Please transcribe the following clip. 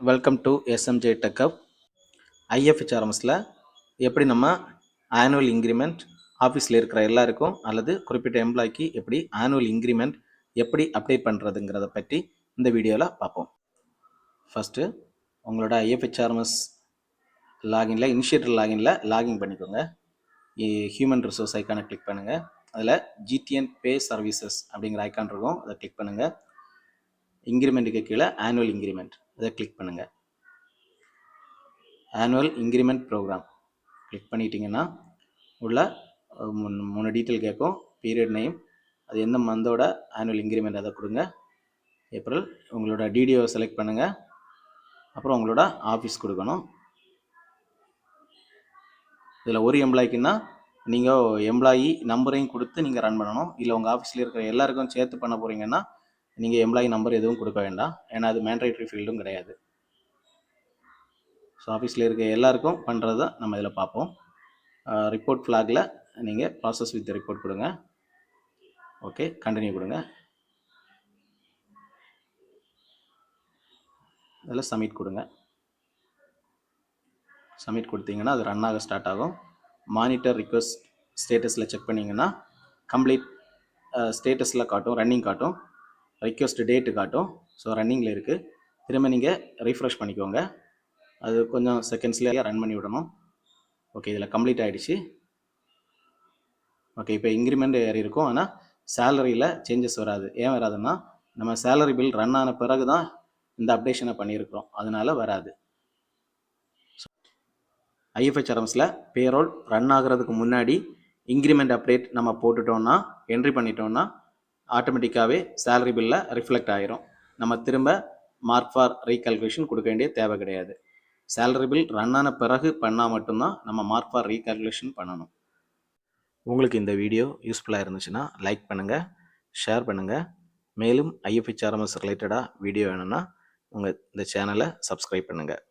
Welcome to SMJ techup. ஐஎஃப்ஹெச்ஆர்எம்ஸில் எப்படி நம்ம ஆனுவல் இன்க்ரிமெண்ட் ஆஃபீஸில் இருக்கிற எல்லாருக்கும் அல்லது குறிப்பிட்ட எம்ப்ளாய்க்கு எப்படி ஆனுவல் இன்க்ரிமெண்ட் எப்படி அப்டேட் பண்ணுறதுங்கிறத பற்றி இந்த வீடியோவில் பார்ப்போம். ஃபஸ்ட்டு உங்களோட ஐஎஃப்ஹெச்ஆர்எம்எஸ் லாகின்ல இனிஷியேட்டர் லாகின்ல லாகின் பண்ணிக்கோங்க. ஹியூமன் ரிசோர்ஸ் ஐக்கானை கிளிக் பண்ணுங்கள். அதில் ஜிடிஎன் பே சர்வீசஸ் அப்படிங்கிற ஐக்கான் இருக்கும், அதை கிளிக் பண்ணுங்கள். இன்க்ரிமெண்ட்டுக்கு கீழே ஆனுவல் இன்க்ரிமெண்ட் அதை கிளிக் பண்ணுங்கள். ஆனுவல் இன்க்ரிமெண்ட் ப்ரோக்ராம் கிளிக் பண்ணிட்டீங்கன்னா உள்ள மூணு டீட்டெயில் கேட்கும். பீரியட் நேம், அது எந்த மந்தோட ஆனுவல் இன்க்ரிமெண்ட் அதை கொடுங்க. ஏப்ரல். உங்களோட டிடிஓ செலக்ட் பண்ணுங்கள். அப்புறம் உங்களோட ஆஃபீஸ் கொடுக்கணும். இதில் ஒரு எம்ப்ளாய்க்குன்னா நீங்கள் எம்ப்ளாயி நம்பரையும் கொடுத்து நீங்கள் ரன் பண்ணணும். இல்லை உங்கள் ஆஃபீஸில் இருக்கிற எல்லாருக்கும் சேர்த்து பண்ண போகிறீங்கன்னா நீங்கள் எம்ப்ளாயி நம்பர் எதுவும் கொடுக்க வேண்டாம், ஏன்னா அது மேண்டேட்டரி ஃபீல்டும் கிடையாது. ஸோ ஆஃபீஸில் இருக்க எல்லாருக்கும் பண்ணுறது தான் நம்ம இதில் பார்ப்போம். ரிப்போர்ட் ஃப்ளாகில் நீங்கள் ப்ராசஸ் வித் ரிப்போர்ட் கொடுங்க. ஓகே, கண்டினியூ கொடுங்க. இதில் சப்மிட் கொடுங்க. சப்மிட் கொடுத்தீங்கன்னா அது ரன் ஆக ஸ்டார்ட் ஆகும். மானிட்டர் ரிக்வெஸ்ட் ஸ்டேட்டஸில் செக் பண்ணிங்கன்னா கம்ப்ளீட் ஸ்டேட்டஸில் காட்டும், ரன்னிங் காட்டும், ரிக்வெஸ்ட் டேட்டு காட்டும். ஸோ ரன்னிங்கில் இருக்குது. திரும்ப நீங்கள் ரீஃப்ரெஷ் பண்ணிக்கோங்க. அது கொஞ்சம் செகண்ட்ஸ்லேயே ரன் பண்ணி விடணும். ஓகே, இதில் கம்ப்ளீட் ஆகிடுச்சு. ஓகே, இப்போ இன்க்ரிமெண்ட் ஏறி இருக்கும், ஆனால் சேலரியில் சேஞ்சஸ் வராது. ஏன் வராதுன்னா நம்ம சேலரி பில் ரன் ஆன பிறகு தான் இந்த அப்டேஷனை பண்ணியிருக்கிறோம், அதனால் வராது. ஐஎஃப்ஹெச்ஆர்எம்ஸில் பேரோல் ரன் ஆகிறதுக்கு முன்னாடி இன்க்ரிமெண்ட் அப்டேட் நம்ம போட்டுட்டோம்னா, என்ட்ரி பண்ணிட்டோம்னா ஆட்டோமேட்டிக்காகவே சேலரி பில்லில் ரிஃப்ளெக்ட் ஆகிரும். நம்ம திரும்ப மார்க் ஃபார் ரீகால்குலேஷன் கொடுக்க வேண்டிய தேவை கிடையாது. சேலரி பில் ரன் ஆன பிறகு பண்ணால் மட்டும்தான் நம்ம மார்க் ஃபார் ரீகால்குலேஷன் பண்ணணும். உங்களுக்கு இந்த வீடியோ யூஸ்ஃபுல்லாக இருந்துச்சுன்னா லைக் பண்ணுங்கள், ஷேர் பண்ணுங்கள். மேலும் ஐஎஃப்ஹெச்ஆர்எம்எஸ் ரிலேட்டடாக வீடியோ வேணும்னா இந்த சேனலை சப்ஸ்கிரைப் பண்ணுங்கள்.